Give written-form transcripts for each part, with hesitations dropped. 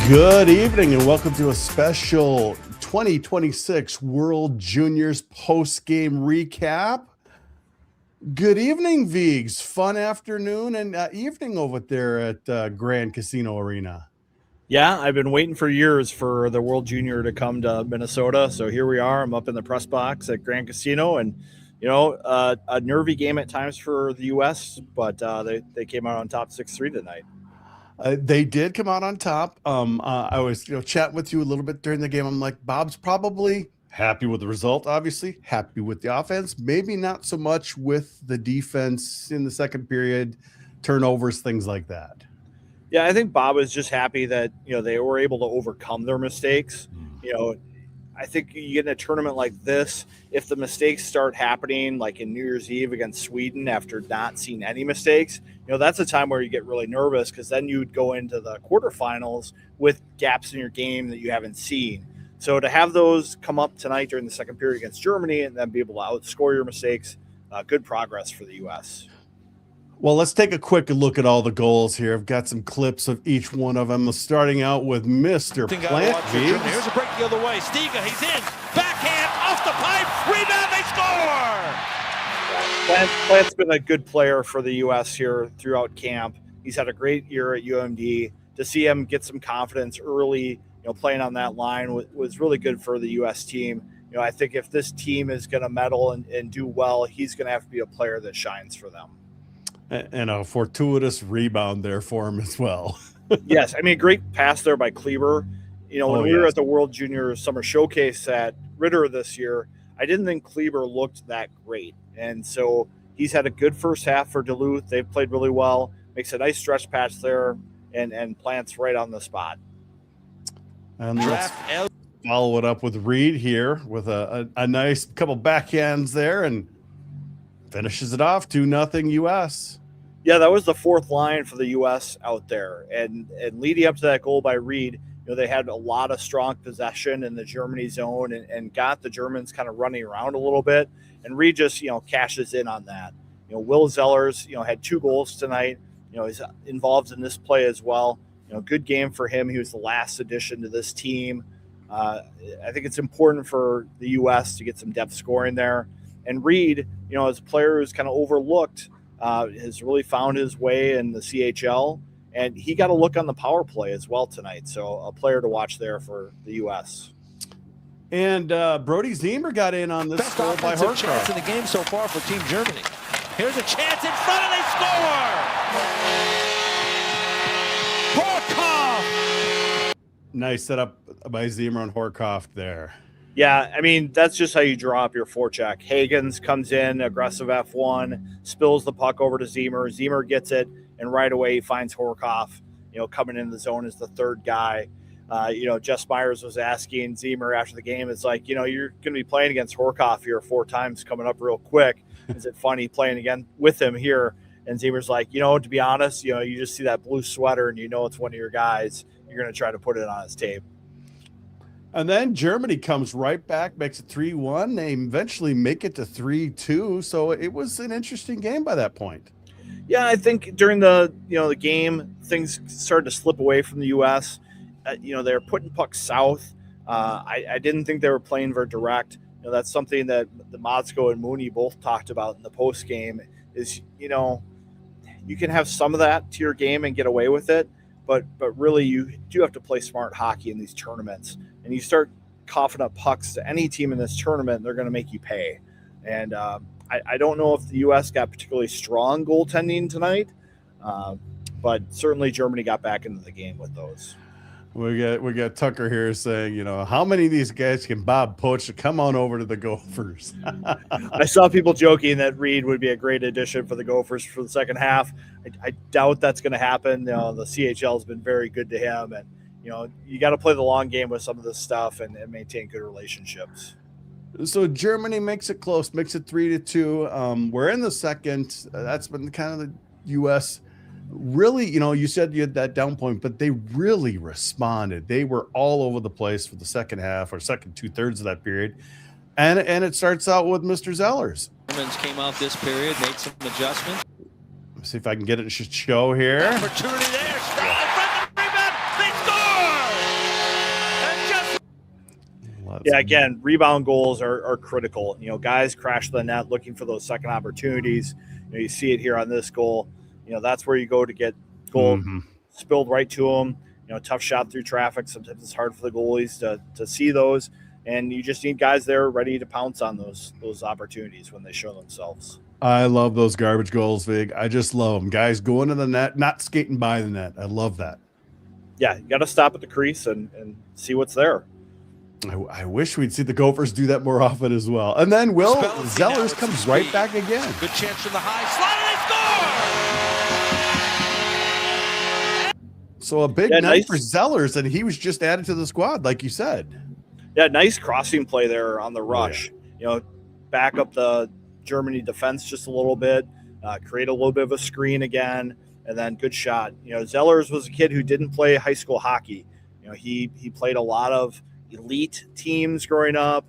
Good evening and welcome to a special 2026 World Juniors post-game recap. Good evening, Vigs. Fun afternoon and evening over there at Grand Casino Arena. Yeah, I've been waiting for years for the World Junior to come to Minnesota. So here we are. I'm up in the press box at Grand Casino, and a nervy game at times for the U.S., but they came out on top 6-3 tonight. They did come out on top. I was chatting with you a little bit during the game. I'm like, Bob's probably happy with the result, obviously, happy with the offense, maybe not so much with the defense in the second period, turnovers, things like that. Yeah, I think Bob was just happy that they were able to overcome their mistakes. I think you get in a tournament like this, if the mistakes start happening like in New Year's Eve against Sweden after not seeing any mistakes, that's a time where you get really nervous because then you'd go into the quarterfinals with gaps in your game that you haven't seen. So to have those come up tonight during the second period against Germany and then be able to outscore your mistakes, good progress for the U.S. Well, let's take a quick look at all the goals here. I've got some clips of each one of them, starting out with Mr. Plant. Here's a break the other way. Stiga, he's in. Backhand, off the pipe. Rebound, they score! Plant's been a good player for the U.S. here throughout camp. He's had a great year at UMD. To see him get some confidence early, playing on that line was really good for the U.S. team. I think if this team is going to medal and do well, he's going to have to be a player that shines for them. And a fortuitous rebound there for him as well. Yes, I mean, great pass there by Kleber. When we were at the World Junior Summer Showcase at Ritter this year, I didn't think Kleber looked that great. And so he's had a good first half for Duluth. They've played really well. Makes a nice stretch patch there, and Plant's right on the spot. And let's follow it up with Reed here with a nice couple backhands there and finishes it off 2-0 U.S. Yeah, that was the fourth line for the U.S. out there. And leading up to that goal by Reed, they had a lot of strong possession in the Germany zone and got the Germans kind of running around a little bit. And Reed just, cashes in on that. Will Zellers, had 2 goals tonight. He's involved in this play as well. Good game for him. He was the last addition to this team. I think it's important for the U.S. to get some depth scoring there. And Reed, as a player who's kind of overlooked, has really found his way in the CHL, and he got a look on the power play as well tonight. So a player to watch there for the U.S. And Brody Ziemer got in on this goal by Horkoff. Chance in the game so far for Team Germany. Here's a chance in front, and they score! Horkoff! Nice setup by Ziemer and Horkoff there. Yeah, I mean, that's just how you draw up your forecheck. Hagens comes in, aggressive F1, spills the puck over to Ziemer. Ziemer gets it, and right away he finds Horkoff, coming in the zone as the third guy. Jess Myers was asking Ziemer after the game, it's like, you're going to be playing against Horkoff here 4 times coming up real quick. Is it funny playing again with him here? And Ziemer's like, to be honest, you just see that blue sweater and it's one of your guys. You're going to try to put it on his tape. And then Germany comes right back, makes it 3-1. They eventually make it to 3-2. So it was an interesting game by that point. Yeah, I think during the game, things started to slip away from the U.S. They were putting pucks south. I didn't think they were playing very direct. That's something that the Motzko and Mooney both talked about in the post game. Is you can have some of that to your game and get away with it, but really you do have to play smart hockey in these tournaments. And you start coughing up pucks to any team in this tournament, they're going to make you pay. And I don't know if the U.S. got particularly strong goaltending tonight, but certainly Germany got back into the game with those. We got Tucker here saying, how many of these guys can Bob poach to come on over to the Gophers? I saw people joking that Reed would be a great addition for the Gophers for the second half. I doubt that's going to happen. The CHL has been very good to him, and you got to play the long game with some of this stuff and maintain good relationships. So Germany makes it close, makes it 3-2. We're in the second. That's been kind of the U.S. really, you said you had that down point, but they really responded. They were all over the place for the second half or second 2/3 of that period. And it starts out with Mr. Zellers. Germans came out this period, made some adjustments. Let's see if I can get it to show here. Opportunity there. Stop in front of the rebound. They score! Yeah, again, rebound goals are critical. You know, guys crash the net looking for those second opportunities. You know, you see it here on this goal. You know, that's where you go to get goal spilled right to them. You know, tough shot through traffic. Sometimes it's hard for the goalies to see those, and you just need guys there ready to pounce on those opportunities when they show themselves. I love those garbage goals, Vig. I just love them. Guys going to the net, not skating by the net. I love that. Yeah, you got to stop at the crease and see what's there. I wish we'd see the Gophers do that more often as well. And then Will Zellers comes right back again. Good chance from the high slide, and they score! So a big night for Zellers, and he was just added to the squad, like you said. Yeah, nice crossing play there on the rush. You know, back up the Germany defense just a little bit, create a little bit of a screen again, and then good shot. You know, Zellers was a kid who didn't play high school hockey. You know, he played a lot of elite teams growing up,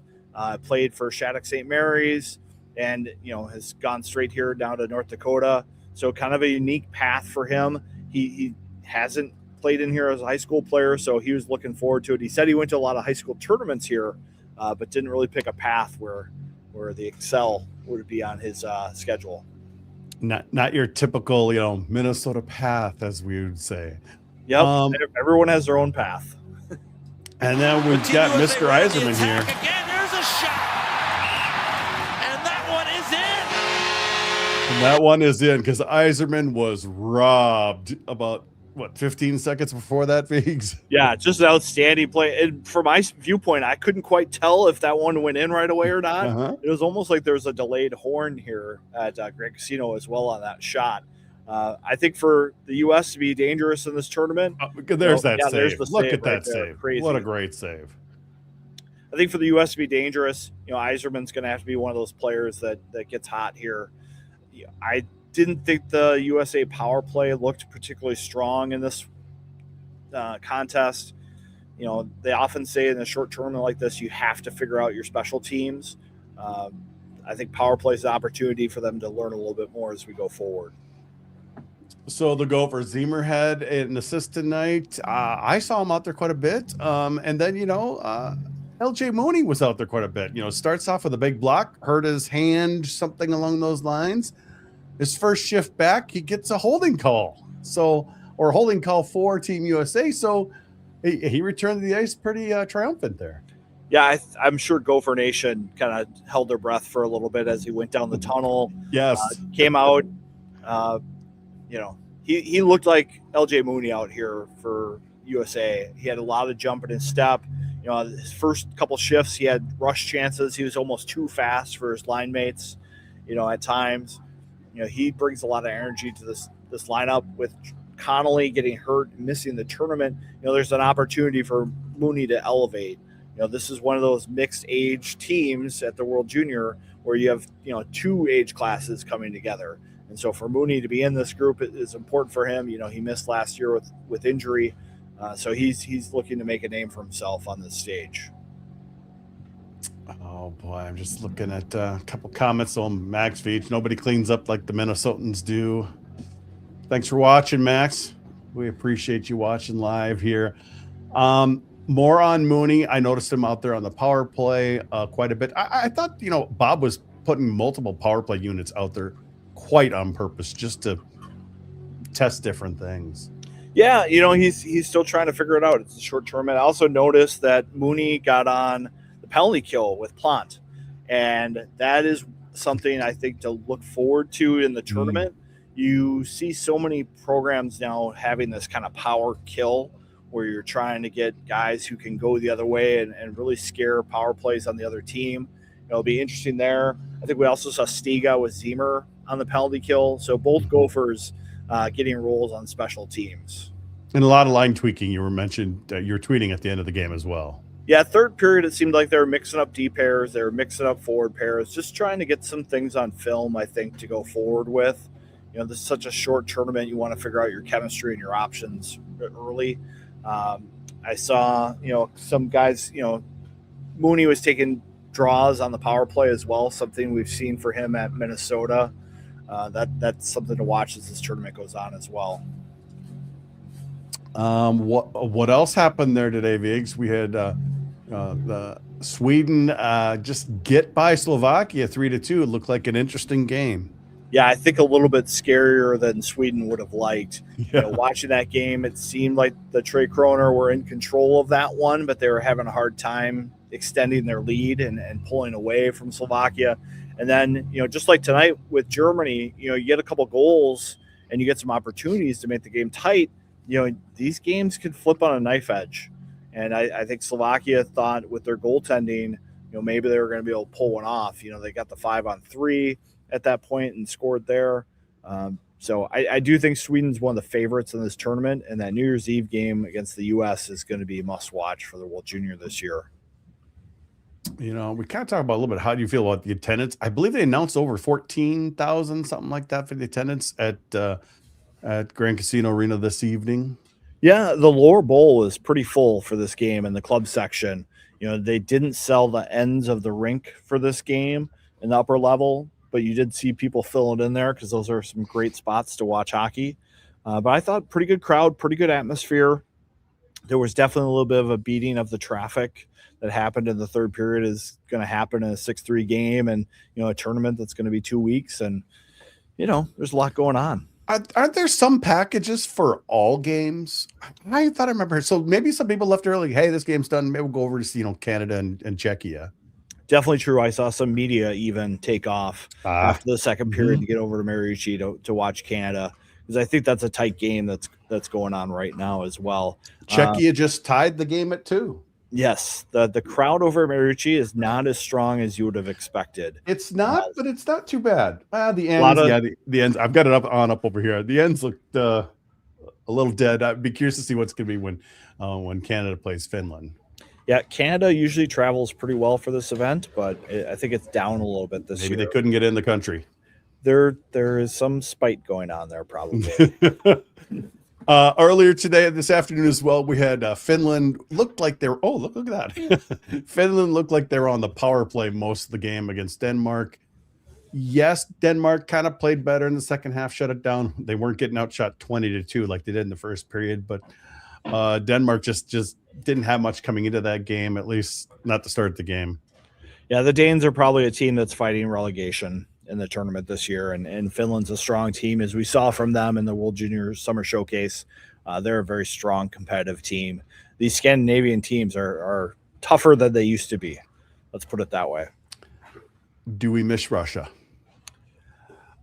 played for Shattuck St. Mary's, and, you know, has gone straight here down to North Dakota. So kind of a unique path for him. He hasn't played in here as a high school player, so he was looking forward to it. He said he went to a lot of high school tournaments here, but didn't really pick a path where the Excel would be on his schedule. Not your typical, you know, Minnesota path, as we would say. Yep, everyone has their own path. And then we've got Mr. Iserman here. Again, there's a shot. And that one is in. And that one is in because Iserman was robbed about, 15 seconds before that, Figs? Yeah, just an outstanding play. And from my viewpoint, I couldn't quite tell if that one went in right away or not. It was almost like there was a delayed horn here at Grand Casino as well on that shot. I think for the U.S. to be dangerous in this tournament, there's that save. There's the Look save at that right there. save. Crazy. What a great save. I think for the U.S. to be dangerous, you know, Iserman's going to have to be one of those players that gets hot here. I didn't think the USA power play looked particularly strong in this contest. You know, they often say in a short tournament like this, you have to figure out your special teams. I think power play is an opportunity for them to learn a little bit more as we go forward. So the Gophers, Zemer had an assist tonight. I saw him out there quite a bit. And then, you know, LJ Mooney was out there quite a bit. You know, starts off with a big block, hurt his hand, something along those lines. His first shift back, he gets a holding call. Or holding call for Team USA. So he returned to the ice pretty triumphant there. Yeah, I'm sure Gopher Nation kind of held their breath for a little bit as he went down the tunnel. Yes. Came out. You know, he looked like LJ Mooney out here for USA. He had a lot of jump in his step. You know, his first couple shifts, he had rush chances. He was almost too fast for his line mates, you know, at times. You know, he brings a lot of energy to this lineup. With Connolly getting hurt, missing the tournament, you know, there's an opportunity for Mooney to elevate. You know, this is one of those mixed age teams at the World Junior where you have, you know, two age classes coming together. And so for Mooney to be in this group is important for him. You know, he missed last year with injury. So he's looking to make a name for himself on this stage. Oh, boy, I'm just looking at a couple comments on Max Veach. Nobody cleans up like the Minnesotans do. Thanks for watching, Max. We appreciate you watching live here. More on Mooney. I noticed him out there on the power play quite a bit. I thought, you know, Bob was putting multiple power play units out there quite on purpose just to test different things. Yeah, you know, he's still trying to figure it out. It's a short tournament. I also noticed that Mooney got on the penalty kill with Plant, and that is something I think to look forward to in the tournament. You see so many programs now having this kind of power kill where you're trying to get guys who can go the other way and really scare power plays on the other team. It'll be interesting there. I think we also saw Stiga with Zemer on the penalty kill. So both Gophers getting roles on special teams. And a lot of line tweaking. You were mentioned, you're tweeting at the end of the game as well. Yeah, third period, it seemed like they were mixing up D pairs. They were mixing up forward pairs, just trying to get some things on film, I think, to go forward with. You know, this is such a short tournament. You want to figure out your chemistry and your options early. I saw, you know, some guys, you know, Mooney was taking draws on the power play as well, something we've seen for him at Minnesota. That's something to watch as this tournament goes on as well. What else happened there today, Viggs? We had the Sweden just get by Slovakia 3-2. It looked like an interesting game. Yeah, I think a little bit scarier than Sweden would have liked. Yeah. Watching that game, it seemed like the Tre Kroner were in control of that one, but they were having a hard time extending their lead and pulling away from Slovakia. And then, just like tonight with Germany, you get a couple goals and you get some opportunities to make the game tight. These games could flip on a knife edge. And I think Slovakia thought with their goaltending, maybe they were going to be able to pull one off. They got the 5-on-3 at that point and scored there. So I do think Sweden's one of the favorites in this tournament, and that New Year's Eve game against the U.S. is going to be a must-watch for the World Junior this year. We kind of talk about a little bit. How do you feel about the attendance? I believe they announced over 14,000, something like that, for the attendance at Grand Casino Arena this evening. Yeah, the lower bowl is pretty full for this game in the club section. They didn't sell the ends of the rink for this game in the upper level, but you did see people fill it in there because those are some great spots to watch hockey. But I thought pretty good crowd, pretty good atmosphere. There was definitely a little bit of a beating of the traffic that happened in the third period is going to happen in a 6-3 game and, a tournament that's going to be 2 weeks. And, there's a lot going on. Aren't there some packages for all games? I thought I remember. So maybe some people left early. Hey, this game's done. Maybe we'll go over to see, Canada and Czechia. Definitely true. I saw some media even take off after the second period to get over to Mariucci to watch Canada, because I think that's a tight game that's going on right now as well. Czechia just tied the game at 2. Yes, the crowd over at Mariucci is not as strong as you would have expected. It's not, but it's not too bad. The ends, the ends. I've got it up over here. The ends looked a little dead. I'd be curious to see what's going to be when Canada plays Finland. Yeah, Canada usually travels pretty well for this event, but I think it's down a little bit this year. Maybe they couldn't get in the country. There is some spite going on there, probably. Earlier this afternoon as well, we had Finland looked like they were. Oh, look at that! Finland looked like they were on the power play most of the game against Denmark. Yes, Denmark kind of played better in the second half, shut it down. They weren't getting outshot 20-2 like they did in the first period, but Denmark just didn't have much coming into that game, at least not to start the game. Yeah, the Danes are probably a team that's fighting relegation in the tournament this year, and Finland's a strong team, as we saw from them in the World Junior Summer Showcase. They're a very strong competitive team. These Scandinavian teams are tougher than they used to be. Let's put it that way. Do we miss Russia?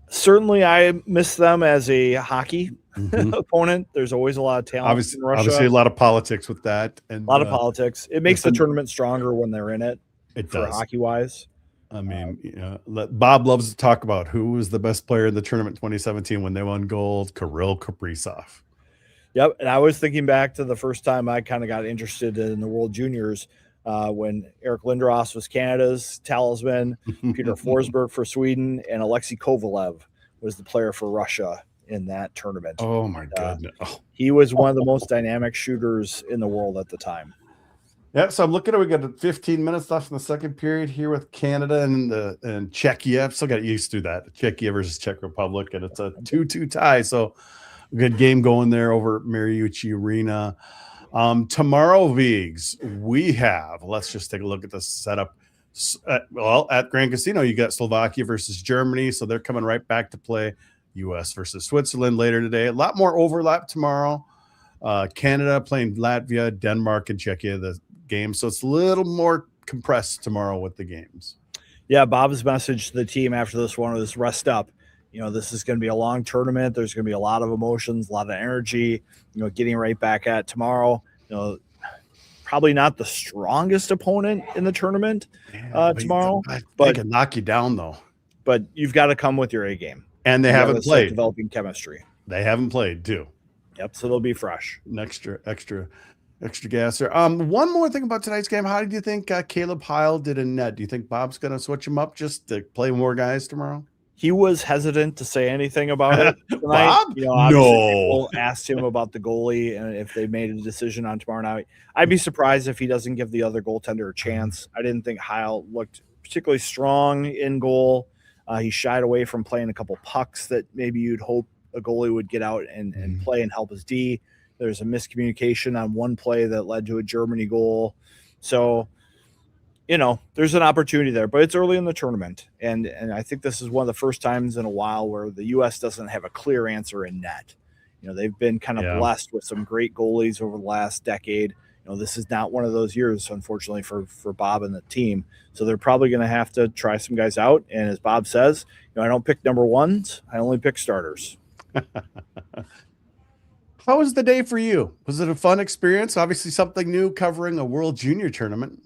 Certainly, I miss them as a hockey opponent. There's always a lot of talent in Russia. Obviously, a lot of politics with that. And a lot of politics. It makes the tournament stronger when they're in it. It does. Hockey-wise. I mean, Bob loves to talk about who was the best player in the tournament 2017 when they won gold. Kirill Kaprizov. Yep, and I was thinking back to the first time I kind of got interested in the World Juniors when Eric Lindros was Canada's talisman, Peter Forsberg for Sweden, and Alexei Kovalev was the player for Russia in that tournament. Oh, my goodness. He was one of the most dynamic shooters in the world at the time. Yeah, so I'm looking at we got 15 minutes left in the second period here with Canada and Czechia. I've still got used to that. Czechia versus Czech Republic, and it's a 2-2 tie. So a good game going there over at Mariucci Arena. Tomorrow, Vigs, we have, let's just take a look at the setup. At Grand Casino, you got Slovakia versus Germany, so they're coming right back to play. U.S. versus Switzerland later today. A lot more overlap tomorrow. Canada playing Latvia, Denmark, and Czechia the game. So it's a little more compressed tomorrow with the games. Yeah, Bob's message to the team after this one was rest up. This is going to be a long tournament. There's going to be a lot of emotions, a lot of energy, getting right back at tomorrow. Probably not the strongest opponent in the tournament tomorrow. They can knock you down, though. But you've got to come with your A game. And they haven't played. Developing chemistry. They haven't played, too. Yep, so they'll be fresh. An extra gas there. One more thing about tonight's game. How did you think Caleb Heil did in net? Do you think Bob's going to switch him up just to play more guys tomorrow? He was hesitant to say anything about it tonight. Bob? People asked him about the goalie and if they made a decision on tomorrow night. I'd be surprised if he doesn't give the other goaltender a chance. I didn't think Heil looked particularly strong in goal. He shied away from playing a couple pucks that maybe you'd hope a goalie would get out and play and help his D. There's a miscommunication on one play that led to a Germany goal. So there's an opportunity there, but it's early in the tournament. And I think this is one of the first times in a while where the U.S. doesn't have a clear answer in net. They've been kind of blessed with some great goalies over the last decade. This is not one of those years, unfortunately, for Bob and the team. So they're probably going to have to try some guys out. And as Bob says, I don't pick number ones. I only pick starters. How was the day for you? Was it a fun experience? Obviously something new covering a World Junior tournament.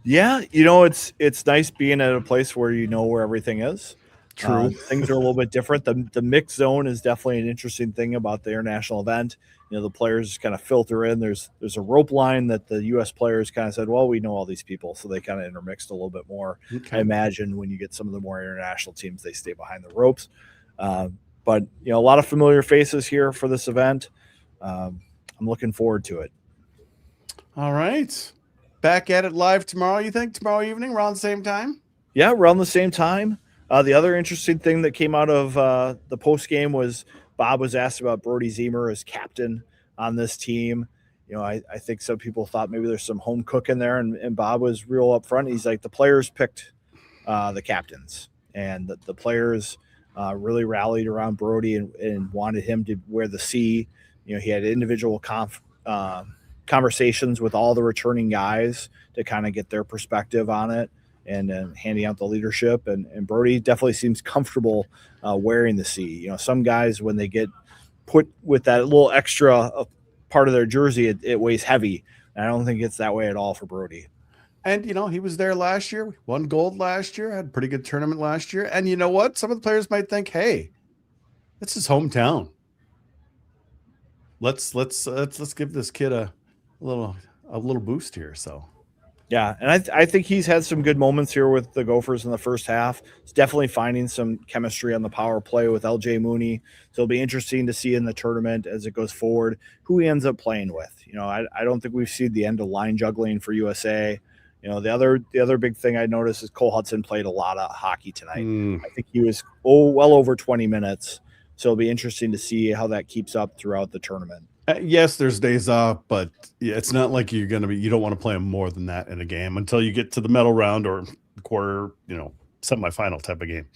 Yeah, it's nice being at a place where where everything is. True. Things are a little bit different. The mixed zone is definitely an interesting thing about the international event. The players kind of filter in. There's a rope line that the U.S. players kind of said, well, we know all these people, so they kind of intermixed a little bit more. Okay. I imagine when you get some of the more international teams, they stay behind the ropes. But a lot of familiar faces here for this event. I'm looking forward to it. All right. Back at it live tomorrow, you think? Tomorrow evening, around the same time? Yeah, around the same time. The other interesting thing that came out of the post game was Bob was asked about Brody Zemer as captain on this team. I think some people thought maybe there's some home cook in there, and Bob was real upfront. He's like, the players picked the captains, and the players really rallied around Brody and wanted him to wear the C. He had individual conversations with all the returning guys to kind of get their perspective on it and handing out the leadership. And Brody definitely seems comfortable wearing the C. Some guys, when they get put with that little extra part of their jersey, it weighs heavy. And I don't think it's that way at all for Brody. And, he was there last year, won gold last year, had a pretty good tournament last year. And you know what? Some of the players might think, hey, this is hometown. Let's give this kid a little boost here. So, yeah. And I think he's had some good moments here with the Gophers in the first half. He's definitely finding some chemistry on the power play with LJ Mooney. So it'll be interesting to see in the tournament as it goes forward who he ends up playing with. I don't think we've seen the end of line juggling for USA. The other big thing I noticed is Cole Hudson played a lot of hockey tonight. I think he was well over 20 minutes. So it'll be interesting to see how that keeps up throughout the tournament. Yes, there's days off, but it's not like you don't want to play them more than that in a game until you get to the medal round or quarter, semifinal type of game.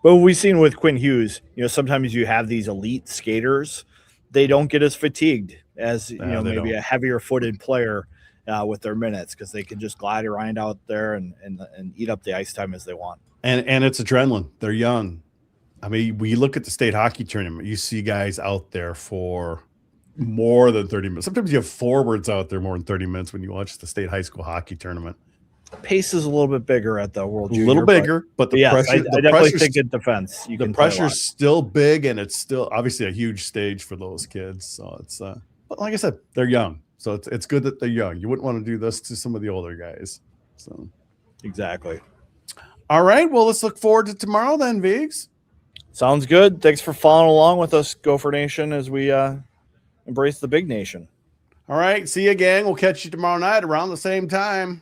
But what we've seen with Quinn Hughes, sometimes you have these elite skaters, they don't get as fatigued as maybe a heavier footed player with their minutes, because they can just glide around out there and eat up the ice time as they want. And it's adrenaline. They're young. I mean, when you look at the state hockey tournament, you see guys out there for more than 30 minutes. Sometimes you have forwards out there more than 30 minutes when you watch the state high school hockey tournament. The pace is a little bit bigger at the World Junior. A little bigger, but the pressure. I definitely think in defense, the pressure's still big, and it's still obviously a huge stage for those kids. So it's, but like I said, they're young. So it's good that they're young. You wouldn't want to do this to some of the older guys. So exactly. All right. Well, let's look forward to tomorrow then, Viggs. Sounds good. Thanks for following along with us, Gopher Nation, as we embrace the big nation. All right. See you, gang. We'll catch you tomorrow night around the same time.